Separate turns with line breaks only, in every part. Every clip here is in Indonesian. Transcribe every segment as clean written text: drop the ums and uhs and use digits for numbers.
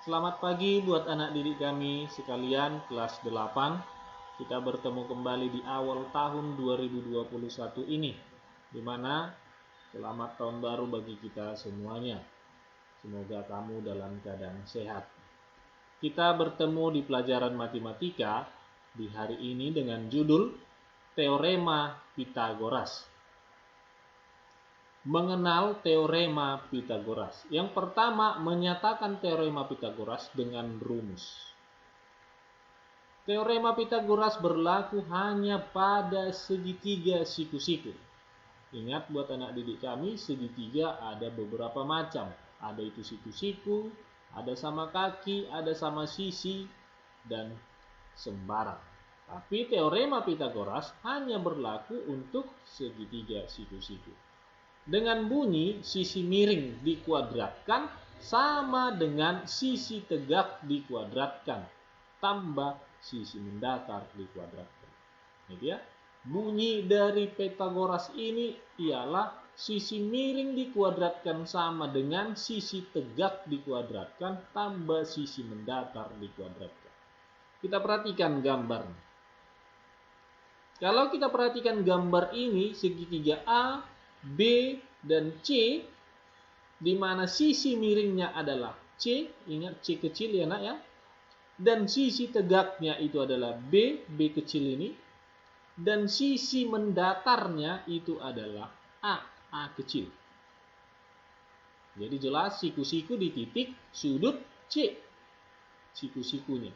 Selamat pagi buat anak didik kami sekalian kelas 8. Kita bertemu kembali di awal tahun 2021 ini, dimana selamat tahun baru bagi kita semuanya. Semoga kamu dalam keadaan sehat. Kita bertemu di pelajaran matematika di hari ini dengan judul Teorema Pitagoras. Mengenal teorema Pitagoras. Yang pertama, menyatakan teorema Pitagoras dengan rumus. Teorema Pitagoras berlaku hanya pada segitiga siku-siku. Ingat buat anak didik kami, segitiga ada beberapa macam. Ada itu siku-siku, ada sama kaki, ada sama sisi, dan sembarang. Tapi teorema Pitagoras hanya berlaku untuk segitiga siku-siku. Dengan bunyi sisi miring dikuadratkan sama dengan sisi tegak dikuadratkan tambah sisi mendatar dikuadratkan. Ini dia. Bunyi dari Pitagoras ini ialah sisi miring dikuadratkan sama dengan sisi tegak dikuadratkan tambah sisi mendatar dikuadratkan. Kita perhatikan gambar. Kalau kita perhatikan gambar ini, segitiga A, B, dan C, di mana sisi miringnya adalah C, ingat C kecil ya nak ya, dan sisi tegaknya itu adalah B, B kecil ini, dan sisi mendatarnya itu adalah A, A kecil. Jadi jelas siku-siku di titik sudut C, siku-sikunya.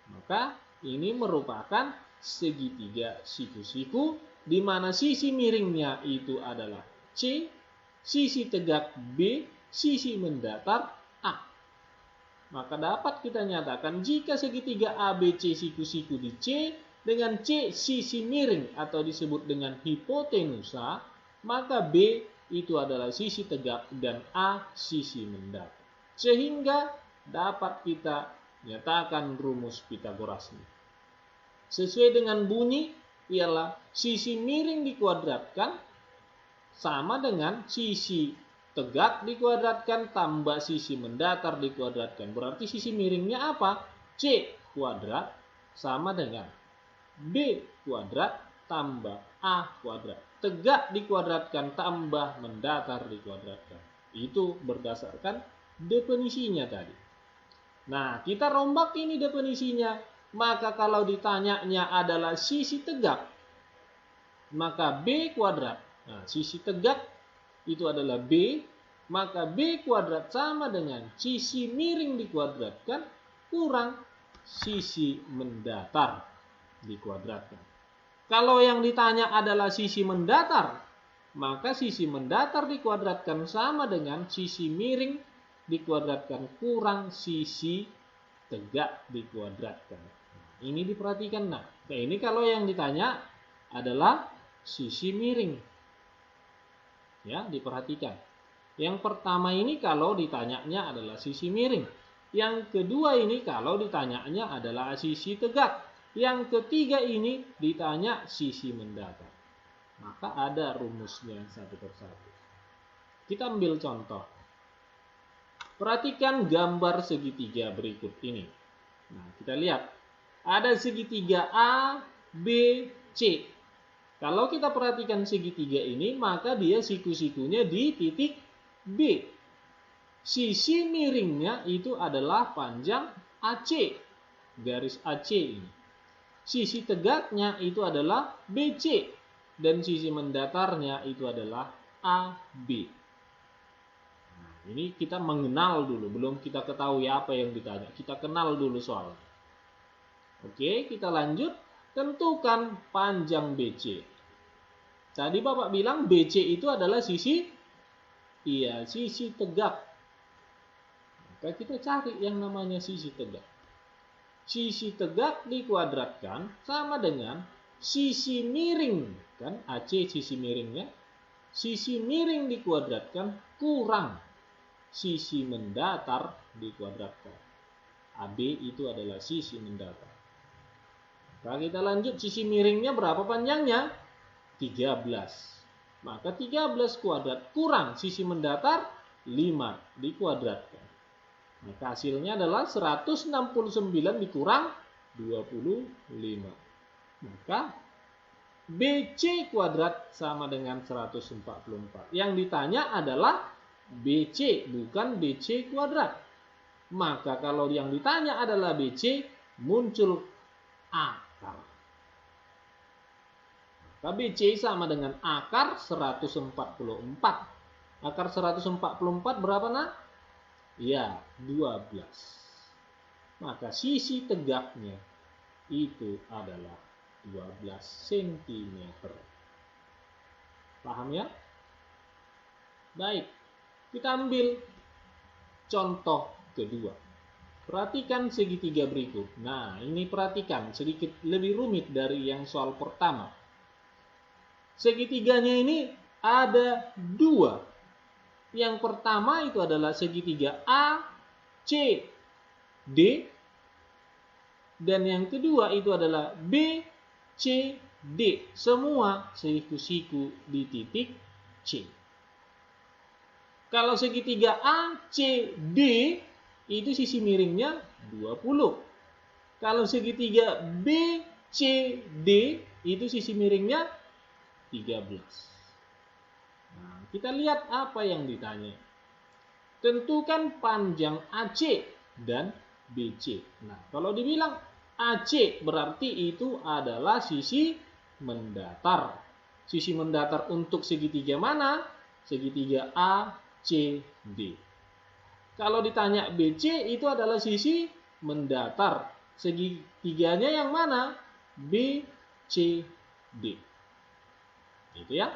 Maka ini merupakan segitiga siku-siku, di mana sisi miringnya itu adalah C, sisi tegak B, sisi mendatar A. Maka dapat kita nyatakan jika segitiga ABC siku-siku di C dengan C sisi miring atau disebut dengan hipotenusa, maka B itu adalah sisi tegak dan A sisi mendatar. Sehingga dapat kita nyatakan rumus Pitagoras ini. Sesuai dengan bunyi ialah sisi miring dikuadratkan sama dengan sisi tegak dikuadratkan tambah sisi mendatar dikuadratkan. Berarti sisi miringnya apa? C kuadrat sama dengan B kuadrat tambah A kuadrat. Tegak dikuadratkan tambah mendatar dikuadratkan. Itu berdasarkan definisinya tadi. Nah, kita rombak ini definisinya. Maka kalau ditanyanya adalah sisi tegak, maka B kuadrat. Nah, sisi tegak itu adalah B, maka B kuadrat sama dengan sisi miring dikuadratkan kurang sisi mendatar dikuadratkan. Kalau yang ditanya adalah sisi mendatar, maka sisi mendatar dikuadratkan sama dengan sisi miring dikuadratkan kurang sisi tegak dikuadratkan. Ini diperhatikan nah. Nah, ini kalau yang ditanya adalah sisi miring. Ya, diperhatikan. Yang pertama ini kalau ditanyanya adalah sisi miring. Yang kedua ini kalau ditanyanya adalah sisi tegak. Yang ketiga ini ditanya sisi mendatar. Maka ada rumusnya satu persatu. Kita ambil contoh. Perhatikan gambar segitiga berikut ini. Nah, kita lihat. Ada segitiga A, B, C. Kalau kita perhatikan segitiga ini, maka dia siku-sikunya di titik B. Sisi miringnya itu adalah panjang AC, garis AC ini. Sisi tegaknya itu adalah BC, dan sisi mendatarnya itu adalah AB. Nah, ini kita mengenal dulu, belum kita ketahui apa yang ditanya. Kita kenal dulu soalnya. Oke, kita lanjut. Tentukan panjang BC. Tadi Bapak bilang BC itu adalah sisi tegak. Maka kita cari yang namanya sisi tegak. Sisi tegak dikuadratkan sama dengan sisi miring, kan AC sisi miringnya. Sisi miring dikuadratkan kurang sisi mendatar dikuadratkan. AB itu adalah sisi mendatar. Nah, kita lanjut, sisi miringnya berapa panjangnya? 13. Maka 13 kuadrat kurang sisi mendatar 5 dikuadratkan. Maka hasilnya adalah 169 dikurang 25. Maka BC kuadrat sama dengan 144. Yang ditanya adalah BC, bukan BC kuadrat. Maka kalau yang ditanya adalah BC, muncul akar. Maka BC sama dengan akar 144. Akar 144 berapa, nak? Ya, 12. Maka sisi tegaknya itu adalah 12 cm. Paham ya? Baik, kita ambil contoh kedua. Perhatikan segitiga berikut. Nah, ini perhatikan, sedikit lebih rumit dari yang soal pertama. Segitiganya ini ada dua. Yang pertama itu adalah segitiga ACD. Dan yang kedua itu adalah BCD. Semua siku-siku di titik C. Kalau segitiga ACD itu sisi miringnya 20. Kalau segitiga BCD itu sisi miringnya 13. Nah, kita lihat apa yang ditanya. Tentukan panjang AC dan BC. Nah, kalau dibilang AC berarti itu adalah sisi mendatar. Sisi mendatar untuk segitiga mana? Segitiga ACD. Kalau ditanya BC itu adalah sisi mendatar. Segitiganya yang mana? BCD. Gitu ya.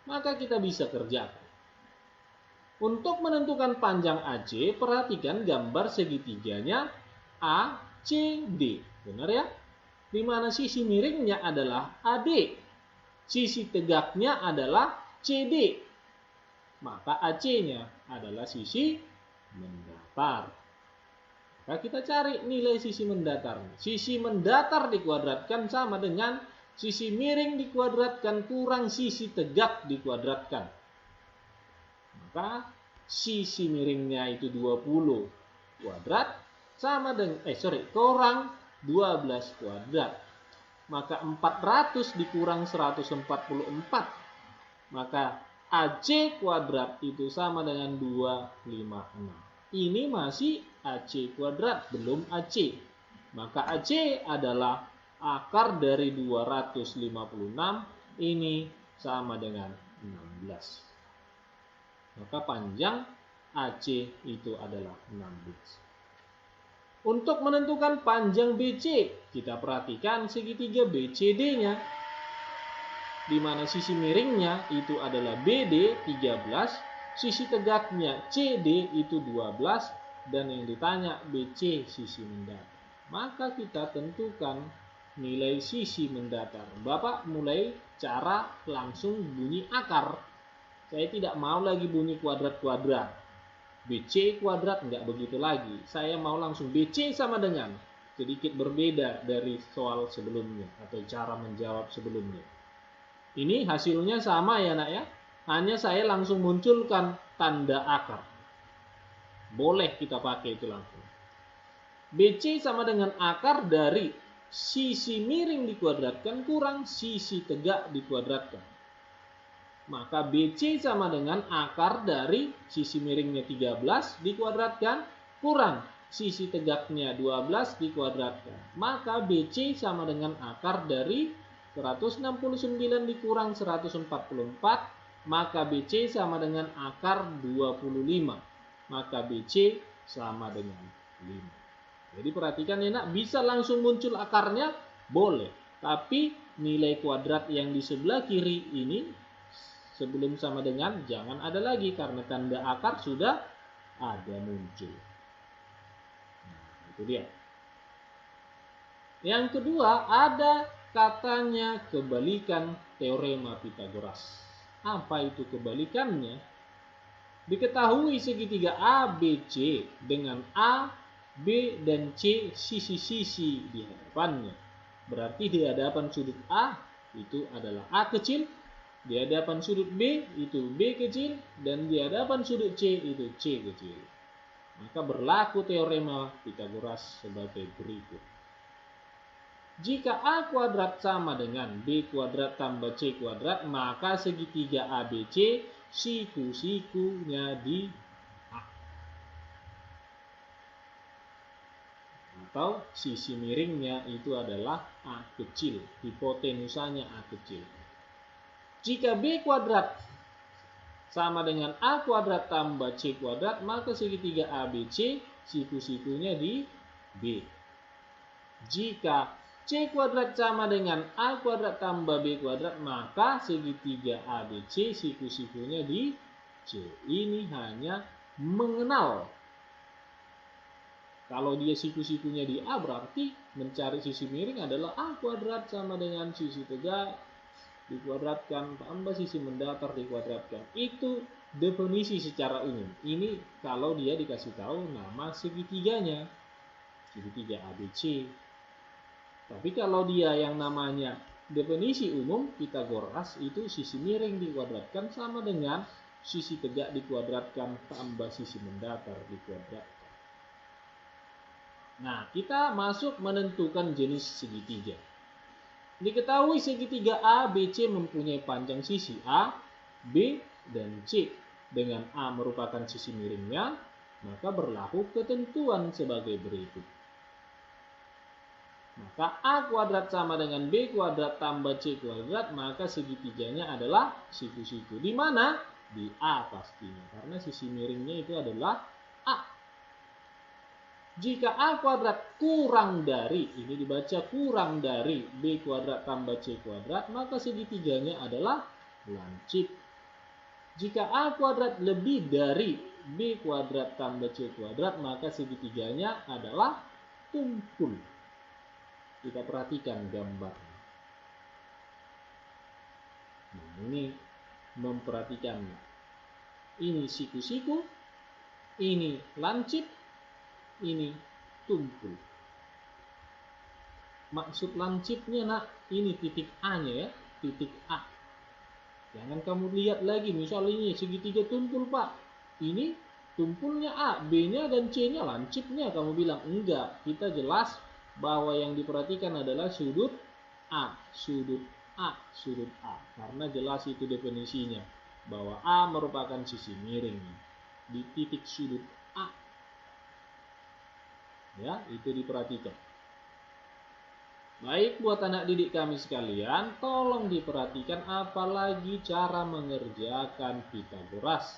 Maka kita bisa kerjakan. Untuk menentukan panjang AC, perhatikan gambar segitiganya ACD. Benar ya? Di mana sisi miringnya adalah AD. Sisi tegaknya adalah CD. Maka AC-nya adalah sisi mendatar. Maka kita cari nilai sisi mendatar. Sisi mendatar dikuadratkan sama dengan sisi miring dikuadratkan kurang sisi tegak dikuadratkan. Maka sisi miringnya itu 20 kuadrat sama dengan kurang 12 kuadrat. Maka 400 dikurang 144. Maka AC kuadrat itu sama dengan 256. Ini masih AC kuadrat, belum AC. Maka AC adalah akar dari 256. Ini sama dengan 16. Maka panjang AC itu adalah 16. Untuk menentukan panjang BC, kita perhatikan segitiga BCD-nya. Di mana sisi miringnya itu adalah BD 13, sisi tegaknya CD itu 12, dan yang ditanya BC sisi mendatar. Maka kita tentukan nilai sisi mendatar. Bapak mulai cara langsung bunyi akar. Saya tidak mau lagi bunyi kuadrat-kuadrat. BC kuadrat nggak begitu lagi. Saya mau langsung BC sama dengan, sedikit berbeda dari soal sebelumnya atau cara menjawab sebelumnya. Ini hasilnya sama ya nak ya. Hanya saya langsung munculkan tanda akar. Boleh kita pakai itu langsung. BC sama dengan akar dari sisi miring dikuadratkan kurang sisi tegak dikuadratkan. Maka BC sama dengan akar dari sisi miringnya 13 dikuadratkan kurang sisi tegaknya 12 dikuadratkan. Maka BC sama dengan akar dari 169 dikurang 144. Maka BC sama dengan akar 25. Maka BC sama dengan 5. Jadi perhatikan ya nak, bisa langsung muncul akarnya? Boleh. Tapi nilai kuadrat yang di sebelah kiri ini sebelum sama dengan jangan ada lagi karena tanda akar sudah ada muncul. Nah, itu dia. Yang kedua, ada katanya kebalikan teorema Pythagoras. Apa itu kebalikannya? Diketahui segitiga ABC dengan A, B, dan C sisi-sisi di hadapannya. Berarti di hadapan sudut A itu adalah A kecil, di hadapan sudut B itu B kecil, dan di hadapan sudut C itu C kecil. Maka berlaku teorema Pythagoras sebagai berikut. Jika A kuadrat sama dengan B kuadrat tambah C kuadrat, maka segitiga ABC siku-sikunya di A. Atau sisi miringnya itu adalah A kecil, hipotenusanya A kecil. Jika B kuadrat sama dengan A kuadrat tambah C kuadrat, maka segitiga ABC siku-sikunya di B. Jika C kuadrat sama dengan A kuadrat tambah B kuadrat, maka segitiga ABC siku-sikunya di C. Ini hanya mengenal. Kalau dia siku-sikunya di A, berarti mencari sisi miring adalah A kuadrat sama dengan sisi tegak dikuadratkan tambah sisi mendatar dikuadratkan. Itu definisi secara umum. Ini kalau dia dikasih tahu nama segitiganya, segitiga ABC. Tapi kalau dia yang namanya definisi umum Pythagoras, itu sisi miring dikuadratkan sama dengan sisi tegak dikuadratkan tambah sisi mendatar dikuadratkan. Nah, kita masuk menentukan jenis segitiga. Diketahui segitiga ABC mempunyai panjang sisi A, B, dan C. Dengan A merupakan sisi miringnya, maka berlaku ketentuan sebagai berikut. Maka A kuadrat sama dengan B kuadrat tambah C kuadrat, maka segitiganya adalah siku-siku. Di mana? Di A pastinya, karena sisi miringnya itu adalah A. Jika A kuadrat kurang dari, ini dibaca kurang dari B kuadrat tambah C kuadrat, maka segitiganya adalah lancip. Jika A kuadrat lebih dari B kuadrat tambah C kuadrat, maka segitiganya adalah tumpul. Kita perhatikan gambarnya. Nah, ini memperhatikan. Ini siku-siku, ini lancip, ini tumpul. Maksud lancipnya nak, ini titik A-nya ya, titik A. Jangan kamu lihat lagi, misal ini segitiga tumpul pak, ini tumpulnya A, B-nya dan C-nya lancipnya. Kamu bilang enggak, kita jelas bahwa yang diperhatikan adalah sudut A, sudut A, sudut A. Karena jelas itu definisinya, bahwa A merupakan sisi miring di titik sudut A. Ya, itu diperhatikan. Baik, buat anak didik kami sekalian, tolong diperhatikan apalagi cara mengerjakan Pythagoras.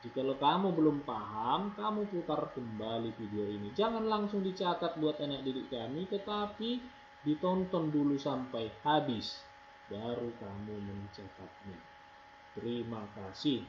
Jika kamu belum paham, kamu putar kembali video ini. Jangan langsung dicatat buat anak didik kami, tetapi ditonton dulu sampai habis, baru kamu mencatatnya. Terima kasih.